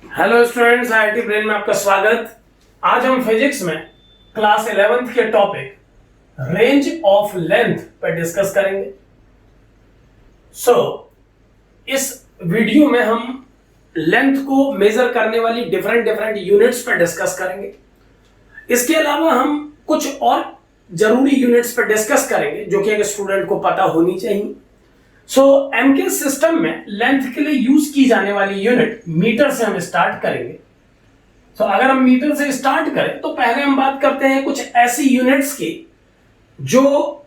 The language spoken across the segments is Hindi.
हेलो स्टूडेंट्स, आईआईटी ब्रेन में आपका स्वागत। आज हम फिजिक्स में क्लास 11th के टॉपिक रेंज ऑफ लेंथ पर डिस्कस करेंगे। इस वीडियो में हम लेंथ को मेजर करने वाली डिफरेंट यूनिट्स पर डिस्कस करेंगे। इसके अलावा हम कुछ और जरूरी यूनिट्स पर डिस्कस करेंगे जो कि एक स्टूडेंट को पता होनी चाहिए। एमके सिस्टम में लेंथ के लिए यूज की जाने वाली यूनिट मीटर से हम स्टार्ट करेंगे। अगर हम मीटर से स्टार्ट करें तो पहले हम बात करते हैं कुछ ऐसी यूनिट्स की जो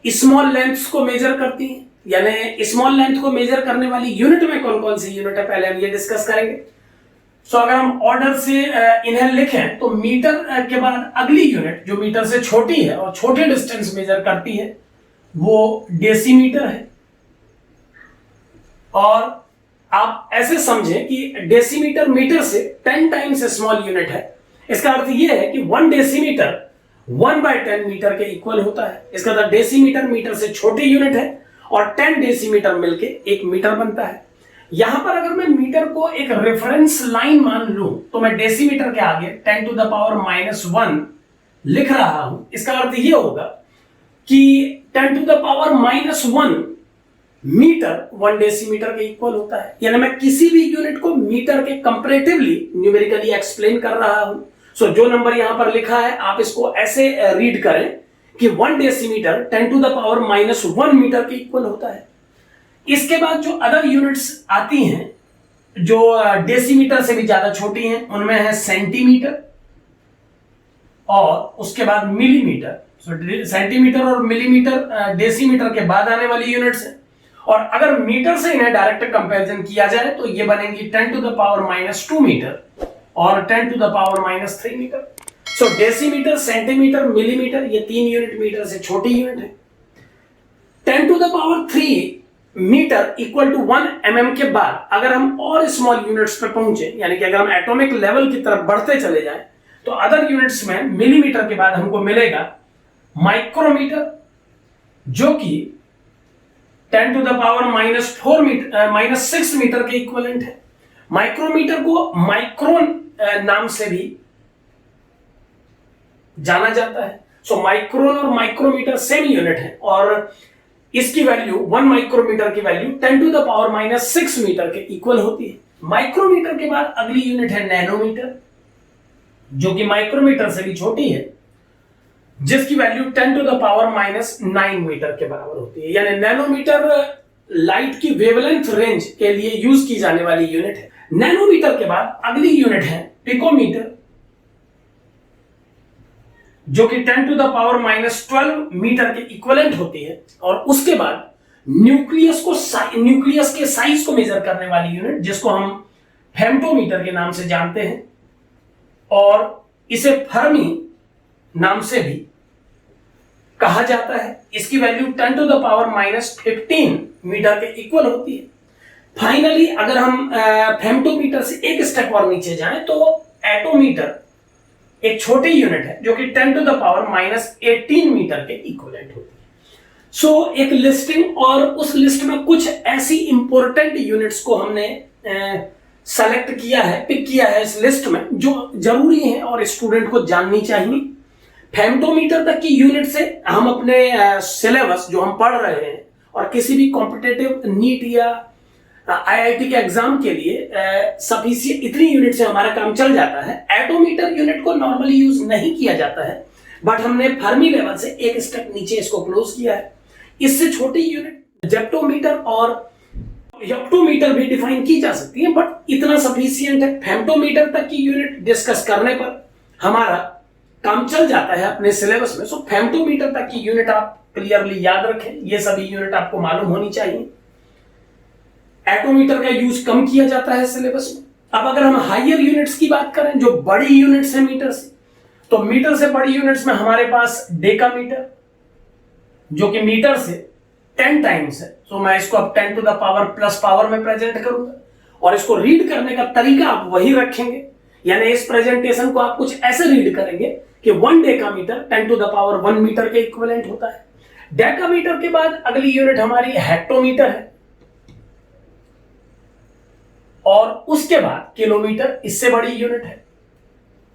स्मॉल लेंथ्स को मेजर करती हैं। यानी स्मॉल लेंथ को मेजर करने वाली यूनिट में कौन कौन सी यूनिट है, पहले हम ये डिस्कस करेंगे। अगर हम ऑर्डर से इन्हें लिखें तो मीटर के बाद अगली यूनिट जो मीटर से छोटी है और छोटे डिस्टेंस मेजर करती है वो डेसीमीटर है। और आप ऐसे समझें कि डेसीमीटर मीटर से 10 टाइम्स स्मॉल यूनिट है। इसका अर्थ यह है कि 1 डेसीमीटर 1/10 मीटर के इक्वल होता है। इसका मतलब डेसीमीटर मीटर से छोटी यूनिट है और 10 डेसीमीटर मिलके 1 मीटर बनता है। यहां पर अगर मैं मीटर को एक रेफरेंस लाइन मान लूं तो मैं डेसीमीटर के आगे 10⁻⁻1 लिख रहा हूं। इसका अर्थ यह होगा कि 10⁻⁻1 मीटर 1 डेसीमीटर के इक्वल होता है। यानी मैं किसी भी यूनिट को मीटर के कंपैरेटिवली न्यूमेरिकली एक्सप्लेन कर रहा हूं। जो नंबर यहां पर लिखा है आप इसको ऐसे रीड करें कि 1 डेसीमीटर 10⁻⁻1 मीटर के इक्वल होता है। इसके बाद जो अदर यूनिट्स आती हैं जो डेसीमीटर से भी ज्यादा छोटी हैं उनमें है सेंटीमीटर और उसके बाद मिलीमीटर। सेंटीमीटर और मिलीमीटर डेसीमीटर के बाद आने वाली यूनिट्स हैं। और अगर मीटर से इन्हें डायरेक्ट कंपैरिजन किया जाए तो ये बनेंगी 10⁻⁻2 मीटर और 10⁻⁻3 मीटर। डेसीमीटर, सेंटीमीटर, मिलीमीटर ये 3 यूनिट मीटर से छोटी यूनिट है। 10⁻3 मीटर इक्वल टू 1 mm के बाद अगर हम और स्मॉल यूनिट्स पर पहुंचे, यानी कि अगर हम एटॉमिक लेवल की तरफ बढ़ते चले जाएं तो अदर यूनिट्स में मिलीमीटर के बाद हमको मिलेगा माइक्रोमीटर जो कि 10⁻⁻6 मीटर के इक्विवेलेंट है। माइक्रोमीटर को माइक्रोन नाम से भी जाना जाता है। माइक्रोन और माइक्रोमीटर सेम यूनिट है और इसकी वैल्यू 1 माइक्रोमीटर की वैल्यू 10⁻⁻6 मीटर के इक्वल होती है। माइक्रोमीटर के बाद अगली यूनिट है नैनोमीटर जो कि माइक्रोमीटर से भी छोटी है जिसकी वैल्यू 10⁻⁻9 मीटर के बराबर होती है। यानी नैनोमीटर लाइट की वेवलेंथ रेंज के लिए यूज की जाने वाली यूनिट है। नैनोमीटर के बाद अगली यूनिट है पिकोमीटर जो कि 10⁻12 मीटर के इक्विवेलेंट होती है। और उसके बाद न्यूक्लियस के साइज को मेजर करने वाली यूनिट जिसको हम फेम्टोमीटर के नाम से जानते हैं और इसे फर्मी नाम से भी कहा जाता है। इसकी वैल्यू 10⁻⁻15 मीटर के इक्वल होती है। फाइनली अगर हम फेम्टोमीटर से एक स्टेप और नीचे जाएं तो एटोमीटर एक छोटी यूनिट है जो कि 10⁻18 मीटर के इक्विवेलेंट होती है। एक लिस्टिंग और उस लिस्ट में कुछ ऐसी इंपॉर्टेंट यूनिट्स को हमने सेलेक्ट किया है, पिक किया है इस लिस्ट में जो जरूरी है और स्टूडेंट को जाननी चाहिए। फेम्टोमीटर तक की यूनिट से हम अपने सिलेबस जो हम पढ़ रहे हैं और किसी भी कॉम्पिटिटिव नीट या आईआईटी के एग्जाम के लिए सफिशिएंट इतनी यूनिट से हमारा काम चल जाता है। एटोमीटर यूनिट को नॉर्मली यूज नहीं किया जाता है बट हमने फर्मी लेवल से एक स्टेप नीचे इसको क्लोज किया है। इससे छोटी यूनिट जेप्टोमीटर और हेक्टोमीटर भी डिफाइन की जा सकती है बट इतना सफिशिएंट है। फेम्टोमीटर तक की यूनिट डिस्कस करने पर हमारा काम चल जाता है अपने सिलेबस में। फेम्टोमीटर तक की यूनिट आप क्लियरली याद रखें, ये सभी यूनिट आपको मालूम होनी चाहिए। एटोमीटर का यूज कम किया जाता है सिलेबस में। अब अगर हम हायर यूनिट्स की बात करें जो बड़ी यूनिट्स है मीटर से, तो मीटर से बड़ी यूनिट्स में हमारे पास डेकामीटर जो कि मीटर से 10 टाइम्स है। मैं इसको अब 10 to the power plus power में प्रेजेंट करूंगा और इसको रीड करने का तरीका आप वही रखेंगे। यानी इस प्रेजेंटेशन को आप कुछ ऐसे रीड करेंगे कि 1 decametre 10 to the power 1 metre के इक्विवेलेंट होता है। डेकामीटर के बाद अगली यूनिट हमारी हेक्टोमीटर है और उसके बाद किलोमीटर इससे बड़ी यूनिट है।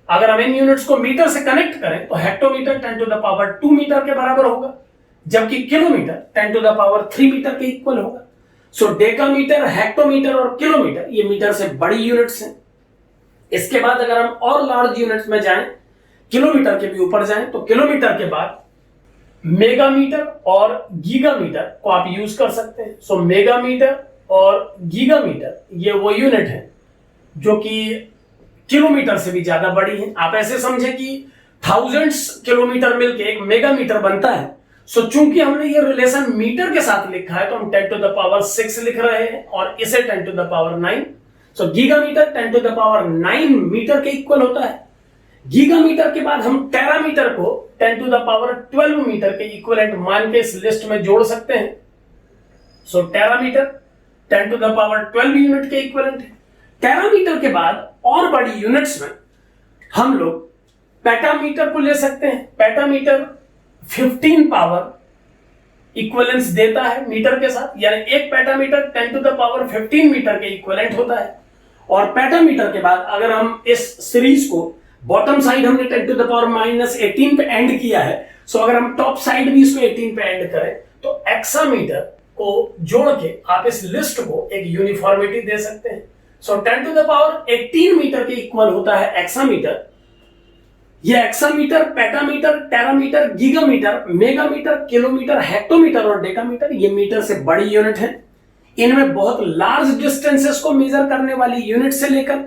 अगर हम इन यूनिट्स को मीटर से कनेक्ट करें तो hectometre 10 to the power 2 metre के बराबर होगा, जबकि kilometre 10 to the power 3 metre के इक्वल होगा। सो डेकामीटर, हेक्टोमीटर और किलोमीटर ये मीटर से बड़ी यूनिट्स हैं। इसके बाद अगर हम और लार्ज यूनिट्स में जाएं, किलोमीटर के भी ऊपर जाएं, तो किलोमीटर के बाद मेगामीटर और गीगामीटर को आप यूज कर सकते हैं। सो मेगामीटर और गीगामीटर ये वो यूनिट है जो कि किलोमीटर से भी ज्यादा बड़ी है। आप ऐसे समझे कि थाउजेंड्स किलोमीटर मिलके एक मेगामीटर बनता है। सो चूंकि हमने ये रिलेशन मीटर के साथ लिखा है तो हम 10 टू द पावर 6 लिख रहे हैं और इसे 10 to the power 9। So gigametre 10 to the power 9 metre के इक्वल होता है। गीगामीटर के बाद हम टेरामीटर को 10 टू द पावर 12 मीटर के इक्विवेलेंट मान के इस लिस्ट में जोड़ सकते हैं। So terametre 10 to the power 12 unit के इक्विवेलेंट है। टेरामीटर के बाद और बड़ी यूनिट्स में हम लोग पेटामीटर को ले सकते हैं। पेटामीटर 15 पावर इक्विवेलेंस देता है मीटर के साथ, यानी एक पेटामीटर 10 टू द पावर 15 मीटर के इक्विवेलेंट होता है। और पेटामीटर के बाद अगर हम इस सीरीज को बॉटम साइड हमने 10 टू द पावर -18 पे एंड किया है, सो अगर हम टॉप साइड भी इसको 18 पे एंड करें तो एक्सामीटर को जोड़ के आप इस लिस्ट को एक यूनिफॉर्मिटी दे सकते हैं। सो 10 टू द पावर 18 मीटर के इक्वल होता है एक्सामीटर। ये एक्सामीटर, पेटामीटर, टेरामीटर, गीगामीटर, मेगामीटर, किलोमीटर, हेक्टोमीटर और डेकामीटर ये मीटर से बड़ी यूनिट है। इनमें बहुत लार्ज डिस्टेंसेस को मेजर करने वाली यूनिट से लेकर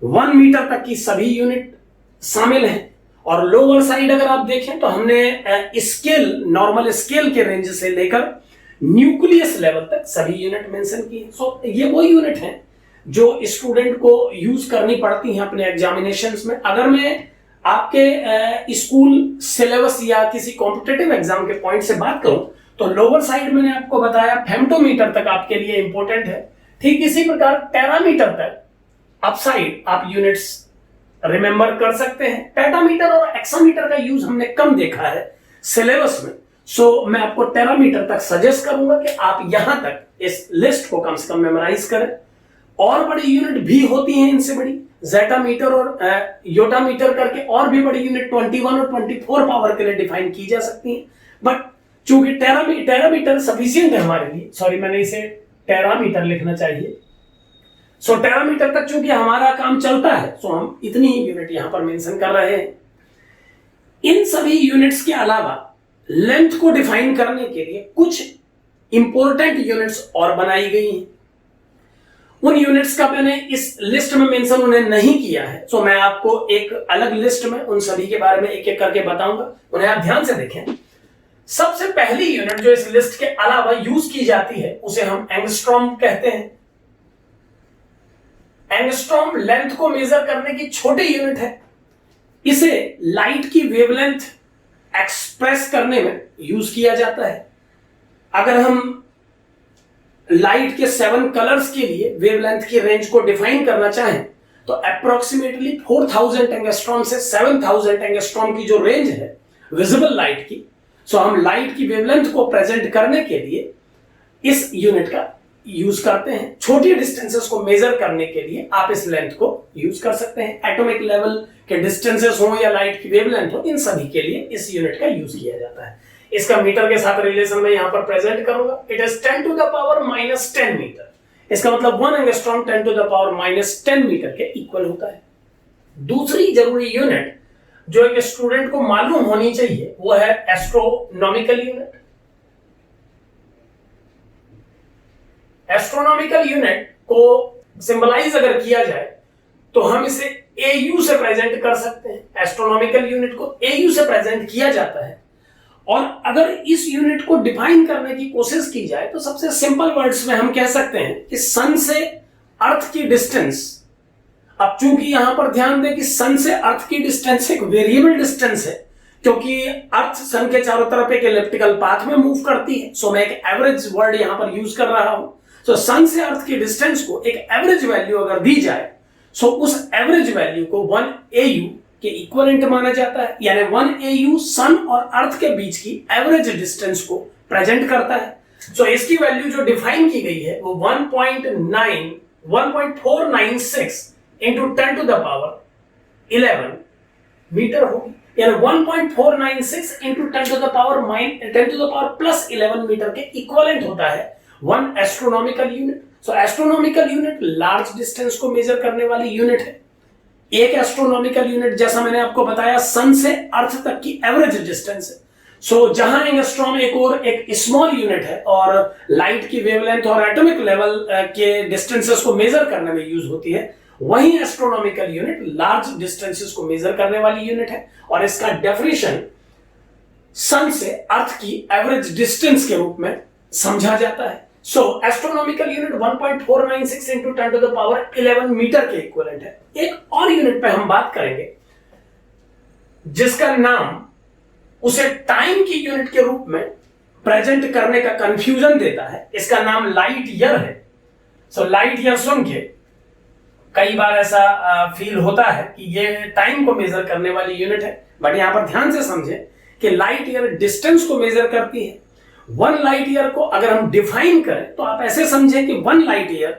1 मीटर तक की सभी यूनिट शामिल हैं। और लोअर साइड अगर आप देखें तो हमने स्केल, नॉर्मल स्केल के रेंज से लेकर न्यूक्लियस लेवल तक सभी यूनिट मेंशन की है। सो ये वो यूनिट है जो स्टूडेंट को यूज करनी पड़ती हैं अपने एग्जामिनेशंस में। अगर मैं आपके स्कूल सिलेबस या किसी कॉम्पिटिटिव एग्जाम के पॉइंट से बात करूं तो लोअर साइड मैंने आपको बताया फेम्टोमीटर तक आपके लिए इंपॉर्टेंट है। ठीक इसी प्रकार टेरामीटर तक अपसाइड आप यूनिट्स रिमेंबर कर सकते हैं। पेटामीटर और एक्सामीटर का यूज हमने कम देखा है सिलेबस में, सो मैं आपको टेरामीटर तक सजेस्ट करूंगा कि आप यहां तक इस लिस्ट को कम से कम मेमोराइज करें। और बड़ी यूनिट भी होती हैं इनसे बड़ी, जेटामीटर और योटामीटर करके और भी बड़ी यूनिट 21 और 24 पावर के लिए डिफाइन की जा सकती हैं। बट चूंकि टेरामीटर सफिशिएंट है हमारे लिए, सॉरी मैंने इसे टेरामीटर लिखना चाहिए। सो टेरामीटर तक चूंकि हमारा काम चलता है, सो हम इतनी ही यूनिट यहां पर मेंशन कर रहे हैं। इन सभी यूनिट्स के अलावा लेंथ को डिफाइन करने के लिए कुछ इंपॉर्टेंट यूनिट्स और बनाई गई हैं। उन यूनिट्स का मैंने इस लिस्ट में मेंशन उन्हें नहीं किया है, सो मैं आपको एक अलग लिस्ट में उन सभी के बारे में एक एक करके बताऊंगा, उन्हें आप ध्यान से देखें। सबसे पहली यूनिट जो इस लिस्ट के अलावा यूज की जाती है उसे हम एंगस्ट्रॉम कहते हैं। एंगस्ट्रॉम लेंथ को मेजर करने की छोटी यूनिट है। इसे लाइट की वेवलेंथ एक्सप्रेस करने में यूज किया जाता है। अगर हम लाइट के 7 कलर्स के लिए वेवलेंथ की रेंज को डिफाइन करना चाहें तो अप्रोक्सीमेटली 4000 एंगस्ट्रॉम से 7000 एंगस्ट्रॉम की जो रेंज है विजिबल लाइट की, सो हम लाइट की वेवलेंथ को प्रेजेंट करने के लिए इस यूनिट का यूज करते हैं। छोटी डिस्टेंसेस को मेजर करने के लिए आप इस लेंथ को यूज कर सकते हैं। एटॉमिक लेवल के डिस्टेंसेस हो या लाइट की वेवलेंथ हो, इन सभी के लिए इस यूनिट का यूज किया जाता है। इसका मीटर के साथ रिलेशन में यहां पर प्रेजेंट करूंगा। It is 10 to the power -10 metre. इसका मतलब 1 angstrom 10 to the power -10 metre के इक्वल होता है। दूसरी जरूरी यूनिट जो एक स्टूडेंट को मालूम होनी चाहिए वो है एस्ट्रोनॉमिकल यूनिट। एस्ट्रोनॉमिकल यूनिट को सिंबलाइज अगर किया जाए तो हम इसे AU से प्रेजेंट कर सकते हैं। एस्ट्रोनॉमिकल यूनिट को AU से प्रेजेंट किया जाता है। और अगर इस यूनिट को डिफाइन करने की कोशिश की जाए तो सबसे सिंपल वर्ड्स में हम कह सकते हैं कि सन से अर्थ की डिस्टेंस, अब चूंकि यहां पर ध्यान दें कि सन से अर्थ की डिस्टेंस एक वेरिएबल डिस्टेंस है क्योंकि अर्थ सन के चारों तरफ एक इलिप्टिकल पाथ में मूव करती है, सो मैं एक एवरेज वर्ड यहां पर यूज कर रहा हूं। सो सन से अर्थ की डिस्टेंस को एक एवरेज वैल्यू अगर दी जाए, सो उस एवरेज वैल्यू को 1 AU के इक्विवेलेंट माना जाता है, यानी 1 AU सन और अर्थ के बीच की एवरेज डिस्टेंस को प्रेजेंट करता है। सो इसकी वैल्यू जो डिफाइन की गई है वो 1.9 1.496 into 10 to the power 11 metre होगी, यानी 1.496 into 10 to the power 10 to the power plus 11 metre के इक्विवेलेंट होता है 1 astronomical unit. So astronomical unit large distance को मेजर करने वाली यूनिट है। एक एस्ट्रोनॉमिकल यूनिट जैसा मैंने आपको बताया सन से अर्थ तक की एवरेज डिस्टेंस है। सो जहां एंगस्ट्रॉम एक और एक स्मॉल यूनिट है और लाइट की वेवलेंथ और एटॉमिक लेवल के डिस्टेंसेस को मेजर करने में यूज होती है, वहीं एस्ट्रोनॉमिकल यूनिट लार्ज डिस्टेंसेस को मेजर करने वाली यूनिट है और इसका डेफिनेशन सन से अर्थ की एवरेज डिस्टेंस के रूप में समझा जाता है। So astronomical unit 1.496 into 10 to the power 11 metre के इक्विवेलेंट है। एक और यूनिट पे हम बात करेंगे जिसका नाम उसे टाइम की यूनिट के रूप में प्रेजेंट करने का कंफ्यूजन देता है। इसका नाम लाइट ईयर है। सो लाइट ईयर सुन के कई बार ऐसा फील होता है कि ये टाइम को मेजर करने वाली यूनिट है, बट यहां पर ध्यान से समझें कि लाइट ईयर डिस्टेंस को मेजर करती है। 1 लाइट ईयर को अगर हम डिफाइन करें तो आप ऐसे समझें कि 1 लाइट ईयर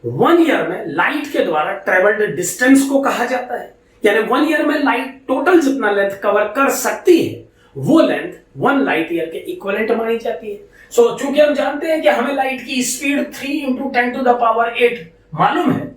1 ईयर में लाइट के द्वारा ट्रेवल्ड डिस्टेंस को कहा जाता है, यानी 1 ईयर में लाइट टोटल जितना लेंथ कवर कर सकती है वो लेंथ 1 लाइट ईयर के इक्विवेलेंट मानी जाती है। सो चूंकि हम जानते हैं कि हमें लाइट की speed 3 into 10 to the power 8 मालूम है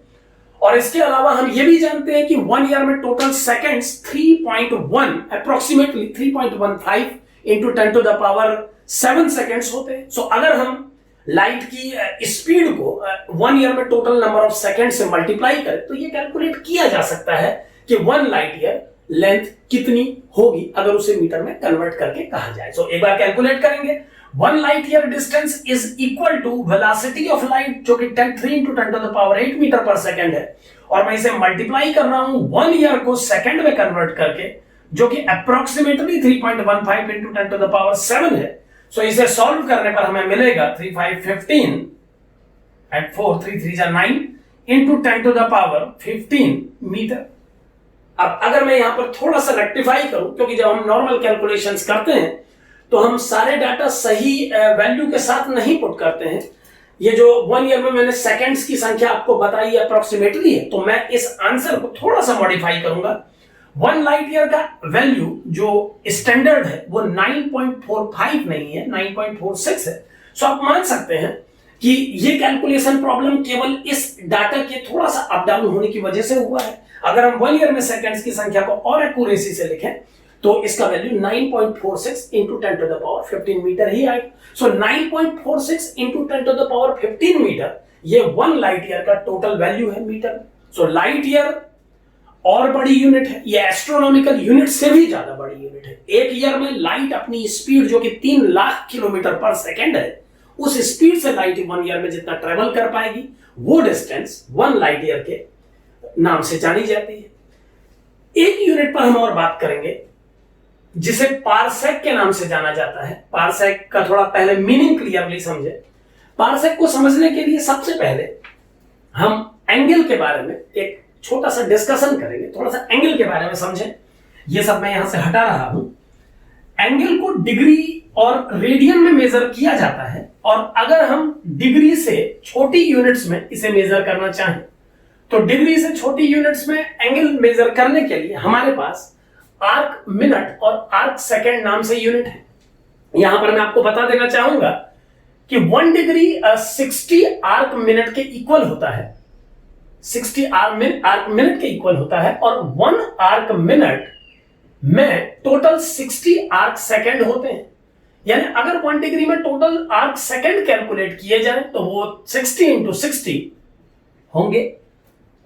और इसके अलावा हम ये भी जानते हैं कि 1 ईयर में total seconds 3.1 approximately 3.15 into 10 to the power 7 seconds होते हैं। सो अगर हम लाइट की स्पीड को 1 ईयर में टोटल नंबर ऑफ सेकेंड से मल्टीप्लाई करें तो ये कैलकुलेट किया जा सकता है कि 1 लाइट ईयर लेंथ कितनी होगी अगर उसे मीटर में कन्वर्ट करके कहा जाए। सो एक बार कैलकुलेट करेंगे। 1 light year distance is equal to velocity of light जो कि 3 into 10 to the power 8 metre per second है और मैं इसे मल्टीप्लाई कर रहा हूं 1 ईयर को सेकेंड में कन्वर्ट करके जो कि approximately 3.15 into 10 to the power 7 है। सो इसे सॉल्व करने पर हमें मिलेगा 3 5 15 eight 4 3 3 9 into 10 to the power 15 metre. अब अगर मैं यहां पर थोड़ा सा रेक्टिफाई करूं, क्योंकि जब हम नॉर्मल कैलकुलेशंस करते हैं तो हम सारे डाटा सही वैल्यू के साथ नहीं पुट करते हैं। ये जो 1 ईयर में मैंने सेकंड्स की संख्या आपको बताई अप्रोक्सीमेटली है, तो मैं इस आंसर को थोड़ा सा मॉडिफाई करूंगा। 1 लाइट ईयर का वैल्यू जो स्टैंडर्ड है वो 9.45 नहीं है, 9.46 है। सो आप मान सकते हैं कि ये कैलकुलेशन प्रॉब्लम केवल इस डाटा के थोड़ा सा अप डाउन होने की वजह से हुआ है। अगर हम 1 ईयर में सेकंड्स की संख्या को और एक्यूरेसी से लिखें तो इसका value 9.46 into 10 to the power 15 metre ही आएगा। So 9.46 into 10 to the power 15 metre ये 1 लाइट ईयर का टोटल वैल्यू है मीटर में। सो लाइट ईयर और बड़ी यूनिट है, ये एस्ट्रोनॉमिकल यूनिट से भी ज्यादा बड़ी यूनिट है। एक ईयर में लाइट अपनी स्पीड जो कि 3 लाख किलोमीटर पर सेकेंड है, उस स्पीड से लाइट 1 ईयर में जितना ट्रेवल कर पाएगी वो डिस्टेंस 1 लाइट ईयर के नाम से जानी जाती है। एक यूनिट पर हम और बात करेंगे जिसे पारसेक के नाम से जाना जाता है। पारसेक का थोड़ा पहले मीनिंग क्लियरली समझे। पारसेक को समझने के लिए सबसे पहले हम एंगल के बारे में एक छोटा सा डिस्कशन करेंगे, थोड़ा सा एंगल के बारे में समझें। ये सब मैं यहां से हटा रहा हूं। एंगल को डिग्री और रेडियन में मेजर किया जाता है और अगर हम डिग्री से छोटी यूनिट्स में इसे मेजर करना चाहें तो डिग्री से छोटी यूनिट्स में एंगल मेजर करने के लिए हमारे पास आर्क मिनट और आर्क सेकेंड नाम से यूनिट है। यहां पर मैं आपको बता देना चाहूंगा कि 1 डिग्री 60 आर्क मिनट के इक्वल होता है, 60 आर्क मिनट के इक्वल होता है और 1 आर्क मिनट में टोटल 60 आर्क सेकेंड होते हैं। यानी अगर 1 डिग्री में टोटल आर्क सेकेंड कैलकुलेट किए जाए तो वो 60 इंटू 60 होंगे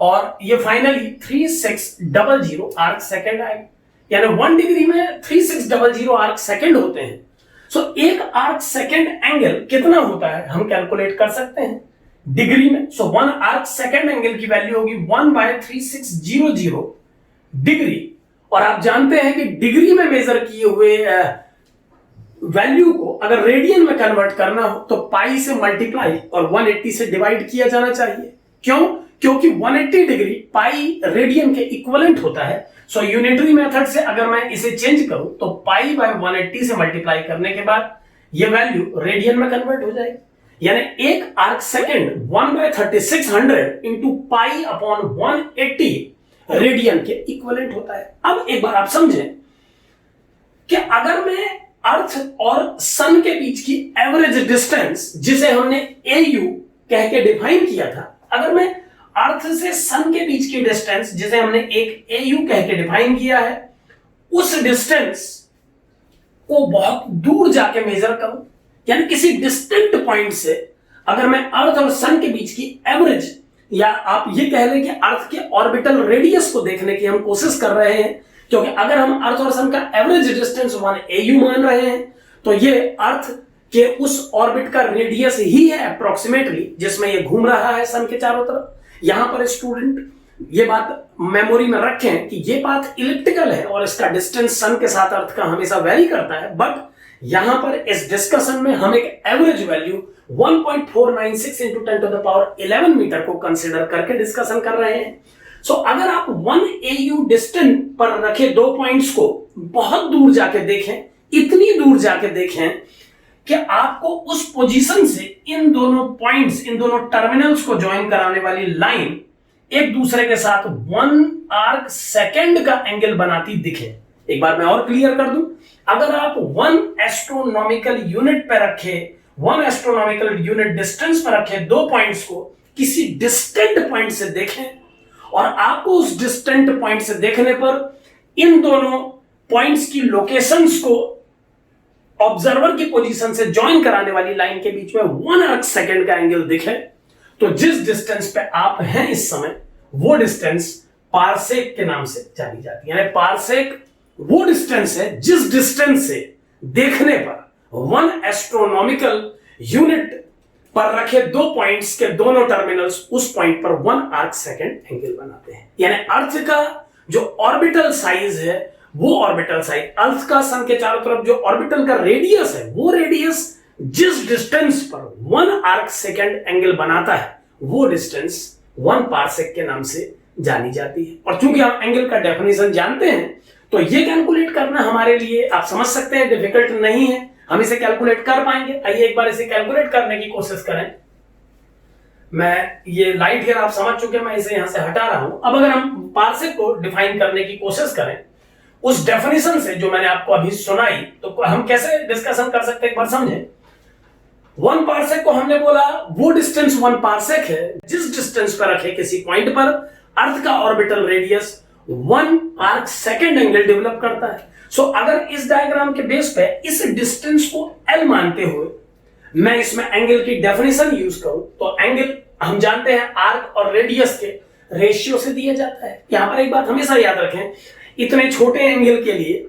और ये फाइनली 3600 आर्क सेकेंड आएगा। यानी 1 डिग्री में 3600 आर्क सेकेंड होते हैं। सो एक आर्क सेकेंड एंगल कितना होता है हम कैलकुलेट कर सकते हैं डिग्री में। सो 1 आर्क सेकेंड एंगल की वैल्यू होगी 1/3600 डिग्री। और आप जानते हैं कि डिग्री में मेजर किए हुए वैल्यू को अगर रेडियन में कन्वर्ट करना हो तो पाई से मल्टीप्लाई और 180 से डिवाइड किया जाना चाहिए। क्यों? क्योंकि 180 डिग्री पाई रेडियन के इक्विवेलेंट होता है। सो यूनिटरी मेथड से अगर मैं इसे चेंज करूं तो पाई बाय 180 से मल्टीप्लाई करने के बाद ये वैल्यू रेडियन में कन्वर्ट हो जाएगी। यानी एक arc second 1/3600 into pi upon 180 radian के इक्विवेलेंट होता है। अब एक बार आप समझें कि अगर मैं अर्थ और सन के बीच की एवरेज डिस्टेंस, जिसे हमने AU कह के डिफाइन किया था, अगर मैं अर्थ से सन के बीच की डिस्टेंस, जिसे हमने एक AU कह के डिफाइन किया है, उस डिस्टेंस को बहुत दूर जाके मेजर करूं, यानी किसी डिस्टेंट पॉइंट से अगर मैं अर्थ और सन के बीच की एवरेज, या आप ये कह लें कि अर्थ के ऑर्बिटल रेडियस को देखने की हम कोशिश कर रहे हैं, क्योंकि अगर हम अर्थ और सन का एवरेज डिस्टेंस 1 AU मान रहे हैं, तो ये अर्थ के उस ऑर्बिट का रेडियस ही है अप्रोक्सीमेटली, जिसमें ये घूम रहा है सन के चारों तरफ। यहां पर स्टूडेंट ये बात मेमोरी में रखें कि ये पाथ इलिप्टिकल है और इसका डिस्टेंस सन के साथ अर्थ का हमेशा वेरी करता है, बट यहां पर इस डिस्कशन में हम एक एवरेज वैल्यू 1.496 इंटू 10⁻11 मीटर को कंसिडर करके डिस्कशन कर रहे हैं। सो अगर आप 1 AU डिस्टेंस पर रखे दो पॉइंट्स को बहुत दूर जाके देखें, इतनी दूर जाके देखें कि आपको उस पोजीशन से इन दोनों पॉइंट्स, इन दोनों टर्मिनल्स को ज्वाइन कराने वाली लाइन एक दूसरे के साथ 1 आर्क सेकेंड का एंगल बनाती दिखे। एक बार मैं और क्लियर कर दूं, अगर आप 1 एस्ट्रोनॉमिकल यूनिट पे रखे, 1 एस्ट्रोनॉमिकल यूनिट डिस्टेंस पर रखे दो पॉइंट्स को किसी डिस्टेंट पॉइंट से देखें, और आपको उस डिस्टेंट पॉइंट से देखने पर इन दोनों पॉइंट्स की लोकेशंस को ऑब्जर्वर की पोजीशन से ज्वाइन कराने वाली लाइन के बीच में 1 आर्क सेकेंड का एंगल दिखे, तो जिस डिस्टेंस पे आप हैं इस समय, वो डिस्टेंस पारसेक के नाम से जानी जाती है। यानी पारसेक वो डिस्टेंस है जिस डिस्टेंस से देखने पर 1 एस्ट्रोनॉमिकल यूनिट पर रखे दो पॉइंट्स के दोनों टर्मिनल्स उस पॉइंट पर 1 आर्क सेकेंड एंगल बनाते हैं। यानी अर्थ का जो ऑर्बिटल साइज है, वो ऑर्बिटल साइज, अर्थ का सन के चारों तरफ जो ऑर्बिटल का रेडियस है, वो रेडियस जिस डिस्टेंस पर 1 आर्क सेकेंड एंगल बनाता है, वो डिस्टेंस 1 पारसेक के नाम से जानी जाती है। और चूंकि आप एंगल का डेफिनेशन जानते हैं, तो ये कैलकुलेट करना हमारे लिए, आप समझ सकते हैं, डिफिकल्ट नहीं है, हम इसे कैलकुलेट कर पाएंगे। आइए एक बार इसे कैलकुलेट करने की कोशिश करें। मैं ये लाइट ईयर आप समझ चुके हैं, मैं इसे यहां से हटा रहा हूं। अब अगर हम पारसेक को डिफाइन करने की कोशिश करें उस डेफिनेशन से जो मैंने आपको अभी सुनाई, तो हम कैसे डिस्कशन कर सकते हैं, एक बार समझें। 1 पारसेक को हमने बोला वो डिस्टेंस 1 पारसेक है जिस डिस्टेंस पर रखे किसी पॉइंट पर अर्थ का orbital radius 1 arc second angle develop करता है। सो अगर इस डायग्राम के बेस पे इस डिस्टेंस को L मानते हुए मैं इसमें एंगल की डेफिनेशन यूज करूं, तो एंगल हम जानते हैं आर्क और रेडियस के रेशियो से दिया जाता है। यहां पर एक बात हमेशा याद रखें, इतने छोटे एंगल के लिए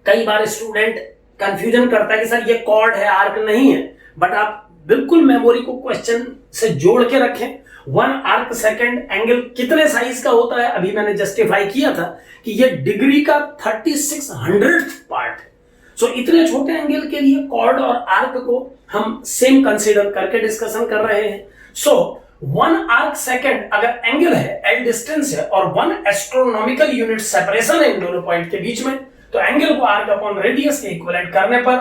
कई बार स्टूडेंट कंफ्यूजन करता है कि सर ये कॉर्ड है, आर्क नहीं है, बट आप बिल्कुल मेमोरी को क्वेश्चन से जोड़ के रखें। 1 आर्क सेकेंड एंगल कितने साइज का होता है, अभी मैंने जस्टिफाई किया था कि ये डिग्री का 3600th पार्ट है। सो इतने छोटे एंगल के लिए कॉर्ड और आर्क को हम सेम कंसीडर करके डिस्कशन कर रहे हैं। सो 1 आर्क सेकेंड अगर एंगल है, L डिस्टेंस है, और 1 एस्ट्रोनॉमिकल यूनिट सेपरेशन है इन दोनों पॉइंट के बीच में, तो एंगल को आर्क अपॉन रेडियस के इक्विवेलेंट करने पर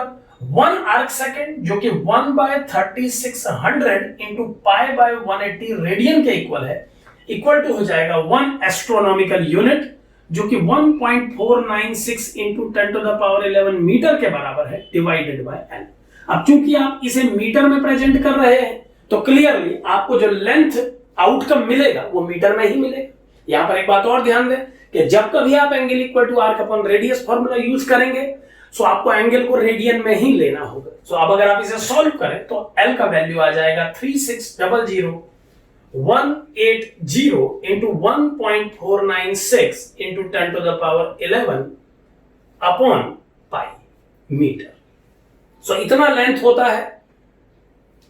1 आर्क सेकेंड जो कि 1/3600 इंटू π/180 रेडियन के इक्वल है, इक्वल टू हो जाएगा 1 एस्ट्रोनॉमिकल यूनिट जो कि 1.496 इंटू 10⁻11 मीटर के बराबर है, डिवाइडेड बाय L। अब चूंकि आप इसे मीटर में प्रेजेंट कर रहे हैं, तो क्लियरली आपको जो लेंथ आउटकम मिलेगा वो मीटर में ही मिलेगा। यहां पर एक बात और ध्यान दें कि जब कभी आप angle equal to arc upon radius formula use करेंगे, सो आपको एंगल को रेडियन में ही लेना होगा। सो अब अगर आप इसे सॉल्व करें तो L का वैल्यू आ जाएगा 3600,180 into 1.496 into 10⁻11 upon pi metre. So इतना लेंथ होता है,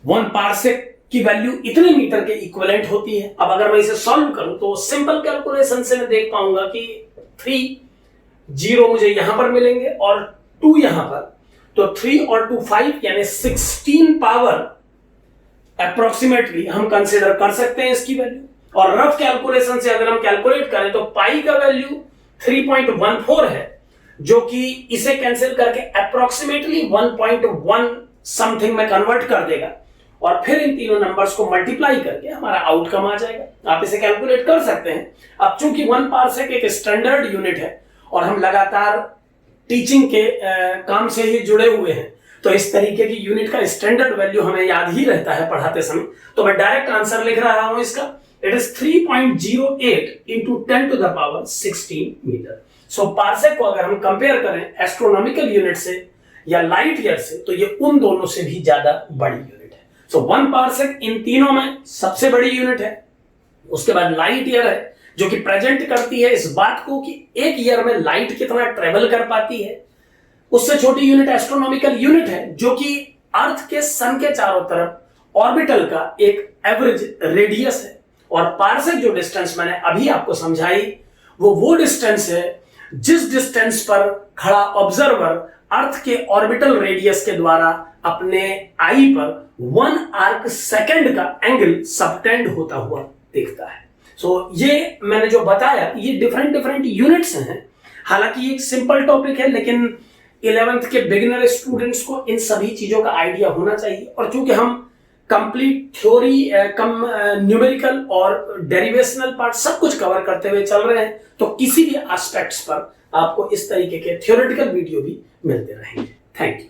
1 पारसेक की वैल्यू इतने मीटर के इक्विवेलेंट होती है। अब अगर मैं इसे सॉल्व करूं तो सिंपल कैलकुलेशन से मैं देख पाऊंगा कि 3 0 मुझे यहां पर मिलेंगे और 2 यहां पर, तो 3 और 2 5 यानी 16 पावर अप्रोक्सीमेटली हम कंसीडर कर सकते हैं इसकी वैल्यू। और रफ कैलकुलेशन से अगर हम कैलकुलेट करें तो पाई का वैल्यू 3.14 है, जो कि इसे कैंसिल करके अप्रोक्सीमेटली 1.1 समथिंग में कन्वर्ट कर देगा। और फिर इन तीनों नंबर्स को मल्टीप्लाई करके हमारा आउटकम आ जाएगा। आप इसे कैलकुलेट कर सकते हैं। अब चूंकि 1 पार्सेक एक स्टैंडर्ड यूनिट है और हम लगातार टीचिंग के काम से ही जुड़े हुए हैं, तो इस तरीके की यूनिट का स्टैंडर्ड वैल्यू हमें याद ही रहता है पढ़ाते समय। तो मैं डायरेक्ट आंसर लिख रहा हूं इसका, it is 3.08 into 10 to the power 16 metre. So parsec को अगर हम कंपेयर करें एस्ट्रोनॉमिकल यूनिट से या लाइट ईयर से, तो ये उन दोनों से भी ज्यादा बड़ी यूनिट है। सो 1 पार्सेक इन तीनों में सबसे बड़ी यूनिट है। उसके बाद लाइट ईयर है, जो कि प्रेजेंट करती है इस बात को कि एक ईयर में लाइट कितना ट्रेवल कर पाती है। उससे छोटी यूनिट एस्ट्रोनॉमिकल यूनिट है, जो कि अर्थ के सन के चारों तरफ ऑर्बिटल का एक एवरेज रेडियस है। और पार्सेक जो डिस्टेंस मैंने अभी आपको समझाई, वो डिस्टेंस है जिस डिस्टेंस पर खड़ा ऑब्जर्वर अर्थ के ऑर्बिटल रेडियस के द्वारा अपने आई पर 1 आर्क सेकेंड का एंगल सबटेंड होता हुआ देखता है। सो ये मैंने जो बताया, ये डिफरेंट यूनिट्स हैं। हालांकि एक सिंपल टॉपिक है, लेकिन 11th के बिगिनर स्टूडेंट्स को इन सभी चीजों का आइडिया होना चाहिए। और चूंकि हम कंप्लीट थ्योरी, न्यूमेरिकल और डेरिवेशनल पार्ट सब कुछ कवर करते हुए चल रहे हैं, तो किसी भी एस्पेक्ट्स पर आपको इस तरीके के थ्योरेटिकल वीडियो भी मिलते रहेंगे। Thank you.